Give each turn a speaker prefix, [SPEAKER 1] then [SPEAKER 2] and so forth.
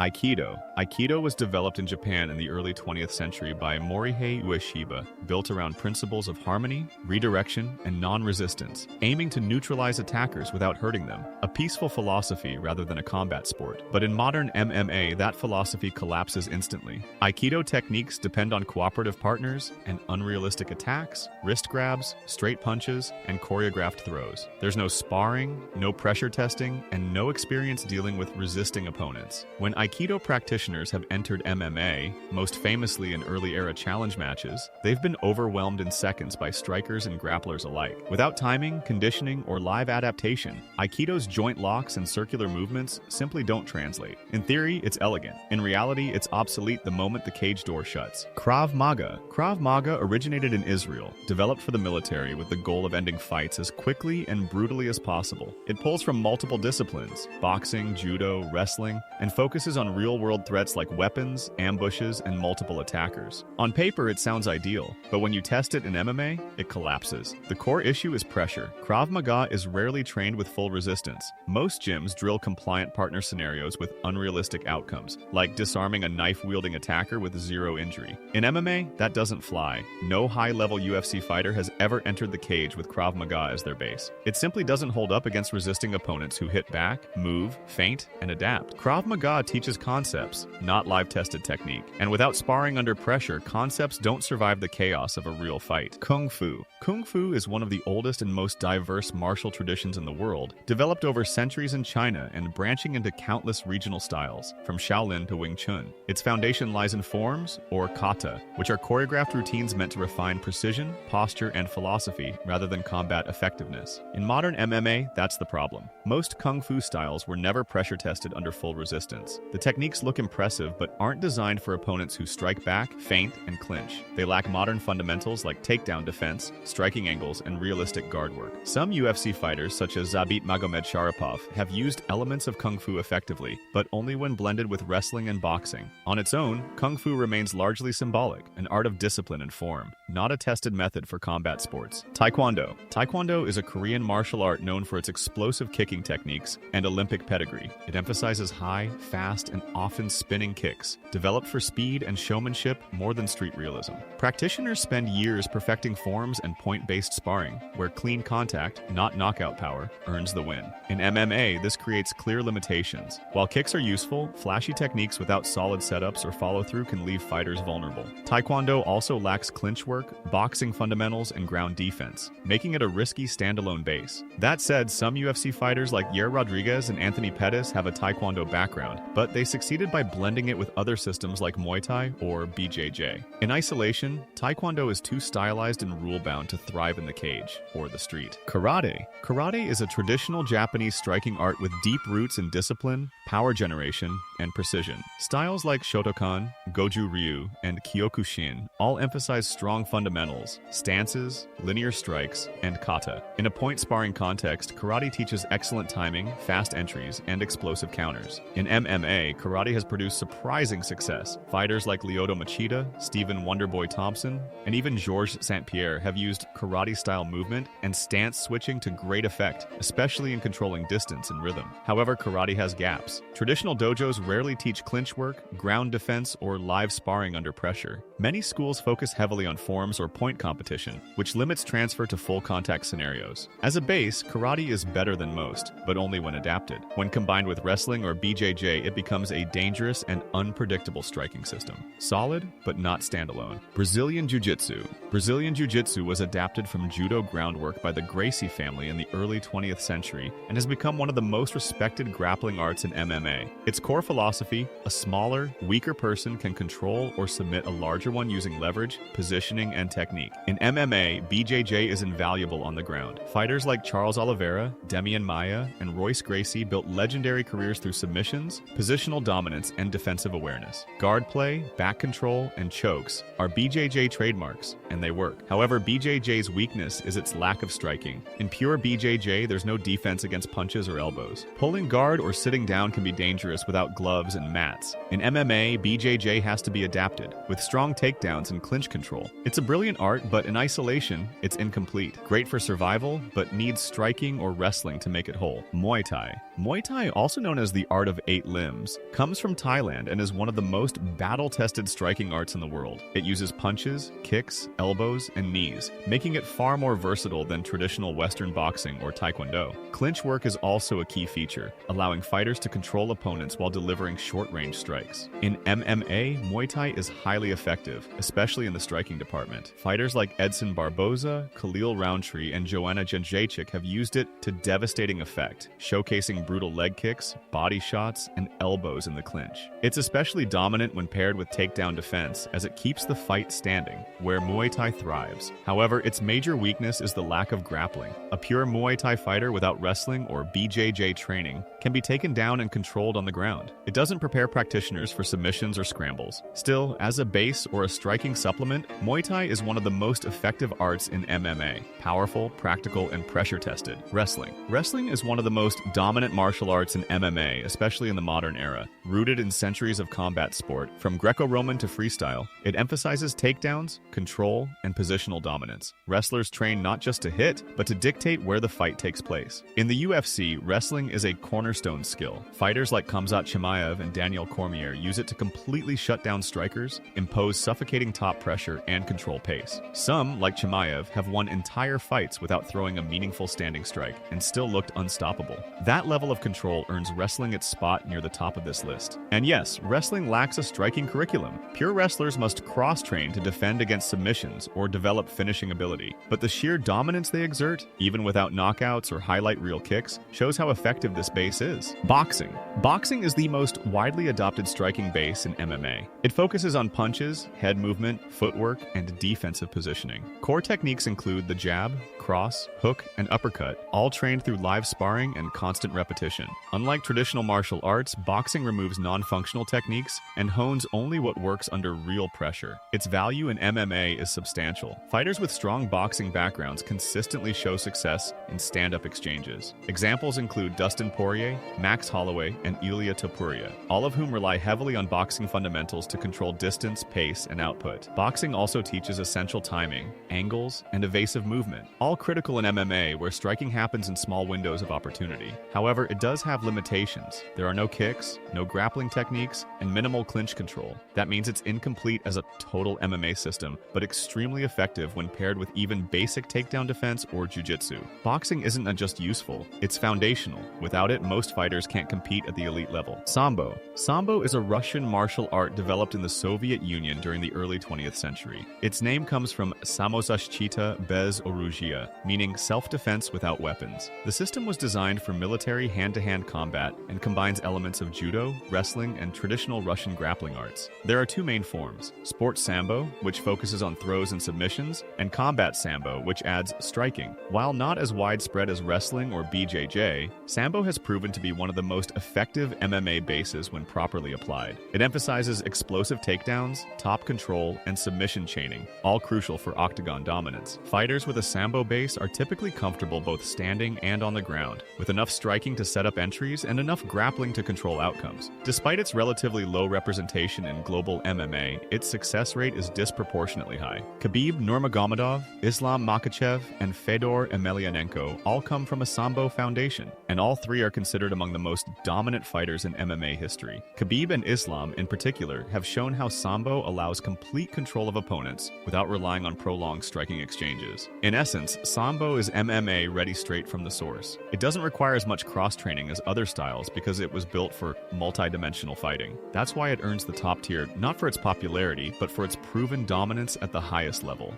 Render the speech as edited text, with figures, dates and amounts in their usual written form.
[SPEAKER 1] Aikido. Aikido was developed in Japan in the early 20th century by Morihei Ueshiba, built around principles of harmony, redirection, and non-resistance, aiming to neutralize attackers without hurting them. A peaceful philosophy rather than a combat sport. But in modern MMA, that philosophy collapses instantly. Aikido techniques depend on cooperative partners and unrealistic attacks, wrist grabs, straight punches, and choreographed throws. There's no sparring, no pressure testing, and no experience dealing with resisting opponents. When Aikido practitioners have entered MMA, most famously in early-era challenge matches, they've been overwhelmed in seconds by strikers and grapplers alike. Without timing, conditioning, or live adaptation, Aikido's joint locks and circular movements simply don't translate. In theory, it's elegant. In reality, it's obsolete the moment the cage door shuts. Krav Maga. Krav Maga originated in Israel, developed for the military with the goal of ending fights as quickly and brutally as possible. It pulls from multiple disciplines, boxing, judo, wrestling, and focuses on real-world threats like weapons, ambushes, and multiple attackers. On paper, it sounds ideal, but when you test it in MMA, it collapses. The core issue is pressure. Krav Maga is rarely trained with full resistance. Most gyms drill compliant partner scenarios with unrealistic outcomes, like disarming a knife-wielding attacker with zero injury. In MMA, that doesn't fly. No high-level UFC fighter has ever entered the cage with Krav Maga as their base. It simply doesn't hold up against resisting opponents who hit back, move, feint, and adapt. Krav Maga teaches concepts, not live-tested technique. And without sparring under pressure, concepts don't survive the chaos of a real fight. Kung Fu. Kung Fu is one of the oldest and most diverse martial traditions in the world, developed over centuries in China and branching into countless regional styles, from Shaolin to Wing Chun. Its foundation lies in forms, or kata, which are choreographed routines meant to refine precision, posture, and philosophy rather than combat effectiveness. In modern MMA, that's the problem. Most Kung Fu styles were never pressure tested under full resistance. The techniques look impressive but aren't designed for opponents who strike back, feint, and clinch. They lack modern fundamentals like takedown defense, striking angles, and realistic guard work. Some UFC fighters, such as Zabit Magomedsharipov, have used elements of Kung Fu effectively, but only when blended with wrestling and boxing. On its own, Kung Fu remains largely symbolic, an art of discipline and form, not a tested method for combat sports. Taekwondo. Taekwondo is a Korean martial art known for its explosive kicking techniques and Olympic pedigree. It emphasizes high, fast, and often spinning kicks, developed for speed and showmanship more than street realism. Practitioners spend years perfecting forms and point-based sparring, where clean contact, not knockout power, earns the win. In MMA, this creates clear limitations. While kicks are useful, flashy techniques without solid setups or follow-through can leave fighters vulnerable. Taekwondo also lacks clinch work, boxing fundamentals, and ground defense, making it a risky standalone base. That said, some UFC fighters like Yair Rodriguez and Anthony Pettis have a Taekwondo background, but they succeeded by blending it with other systems like Muay Thai or BJJ. In isolation, Taekwondo is too stylized and rule-bound to thrive in the cage or the street. Karate. Karate is a traditional Japanese striking art with deep roots in discipline, power generation, and precision. Styles like Shotokan, Goju Ryu, and Kyokushin all emphasize strong fundamentals, stances, linear strikes, and kata. In a point sparring context, karate teaches excellent timing, fast entries, and explosive counters. In MMA, karate has produced surprising success. Fighters like Lyoto Machida, Stephen Wonderboy Thompson, and even Georges St. Pierre have used karate-style movement and stance switching to great effect, especially in controlling distance and rhythm. However, karate has gaps. Traditional dojos rarely teach clinch work, ground defense, or live sparring under pressure. Many schools focus heavily on forms or point competition, which limits transfer to full contact scenarios. As a base, karate is better than most, but only when adapted. When combined with wrestling or BJJ, it becomes a dangerous and unpredictable striking system. Solid, but not standalone. Brazilian Jiu-Jitsu. Brazilian Jiu-Jitsu was adapted from judo groundwork by the Gracie family in the early 20th century and has become one of the most respected grappling arts in MMA. Its core philosophy, a smaller, weaker person can control or submit a larger one using leverage, positioning, and technique. In MMA, BJJ is invaluable on the ground. Fighters like Charles Oliveira, Demian Maia, and Royce Gracie built legendary careers through submissions, positional dominance, and defensive awareness. Guard play, back control, and chokes are BJJ trademarks, and they work. However, BJJ's weakness is its lack of striking. In pure BJJ, there's no defense against punches or elbows. Pulling guard or sitting down can be dangerous without gloves and mats. In MMA, BJJ has to be adapted, with strong takedowns and clinch control. It's a brilliant art, but in isolation, it's incomplete. Great for survival, but needs striking or wrestling to make it whole. Muay Thai. Muay Thai, also known as the art of 8 limbs, comes from Thailand and is one of the most battle-tested striking arts in the world. It uses punches, kicks, elbows, and knees, making it far more versatile than traditional Western boxing or Taekwondo. Clinch work is also a key feature, allowing fighters to control opponents while delivering short-range strikes. In MMA, Muay Thai is highly effective, especially in the striking department. Fighters like Edson Barboza, Khalil Roundtree, and Joanna Jędrzejczyk have used it to devastating effect, showcasing brutal leg kicks, body shots, and elbows in the clinch. It's especially dominant when paired with takedown defense, as it keeps the fight standing, where Muay Thai thrives. However, its major weakness is the lack of grappling. A pure Muay Thai fighter without wrestling or BJJ training can be taken down and controlled on the ground. It doesn't prepare practitioners for submissions or scrambles. Still, as a base or a striking supplement, Muay Thai is one of the most effective arts in MMA. Powerful, practical, and pressure-tested. Wrestling is one of the most dominant martial arts in MMA, especially in the modern era. Rooted in centuries of combat sport, from Greco-Roman to freestyle, it emphasizes takedowns, control, and positional dominance. Wrestlers train not just to hit, but to dictate where the fight takes place. In the UFC, wrestling is a cornerstone skill. Fighters like Khamzat Chimaev and Daniel Cormier use it to completely shut down strikers, impose suffocating top pressure, and control pace. Some, like Chimaev, have won entire fights without throwing a meaningful standing strike, and still looked unstoppable. That level of control earns wrestling its spot near the top of this list. And yes, wrestling lacks a striking curriculum. Pure wrestlers must cross-train to defend against submissions or develop finishing ability. But the sheer dominance they exert, even without knockouts or highlight reel kicks, shows how effective this base is. Boxing. Boxing is the most widely adopted striking base in MMA. It focuses on punches, head movement, footwork, and defensive positioning. Core techniques include the jab, cross, hook, and uppercut, all trained through live sparring and constant repetition. Unlike traditional martial arts, boxing removes non-functional techniques and hones only what works under real pressure. Its value in MMA is substantial. Fighters with strong boxing backgrounds consistently show success in stand-up exchanges. Examples include Dustin Poirier, Max Holloway, and Ilia Topuria, all of whom rely heavily on boxing fundamentals to control distance, pace, and output. Boxing also teaches essential timing, angles, and evasive movement, all critical in MMA, where striking happens in small windows of opportunity. However, it does have limitations. There are no kicks, no grappling techniques, and minimal clinch control. That means it's incomplete as a total MMA system, but extremely effective when paired with even basic takedown defense or jiu-jitsu. Boxing isn't just useful, it's foundational. Without it, most fighters can't compete at the elite level. Sambo. Sambo is a Russian martial art developed in the Soviet Union during the early 20th century. Its name comes from Samozashchita bez orужия, meaning self-defense without weapons. The system was designed for military hand-to-hand combat and combines elements of judo, wrestling, and traditional Russian grappling arts. There are two main forms: sports Sambo, which focuses on throws and submissions, and combat Sambo, which adds striking. While not as widespread as wrestling or BJJ, Sambo has proven to be one of the most effective MMA bases when properly applied. It emphasizes explosive takedowns, top control, and submission chaining, all crucial for octagon dominance. Fighters with a Sambo base are typically comfortable both standing and on the ground, with enough striking to set up entries and enough grappling to control outcomes. Despite its relatively low representation in global MMA, its success rate is disproportionately high. Khabib Nurmagomedov, Islam Makhachev, and Fedor Emelianenko all come from a Sambo foundation, and all three are considered among the most dominant fighters in MMA history. Khabib and Islam, in particular, have shown how Sambo allows complete control of opponents without relying on prolonged striking exchanges. In essence, Sambo is MMA ready straight from the source. It doesn't require as much cross-training as other styles because it was built for multi-dimensional fighting. That's why it earns the top tier, not for its popularity, but for its proven dominance at the highest level.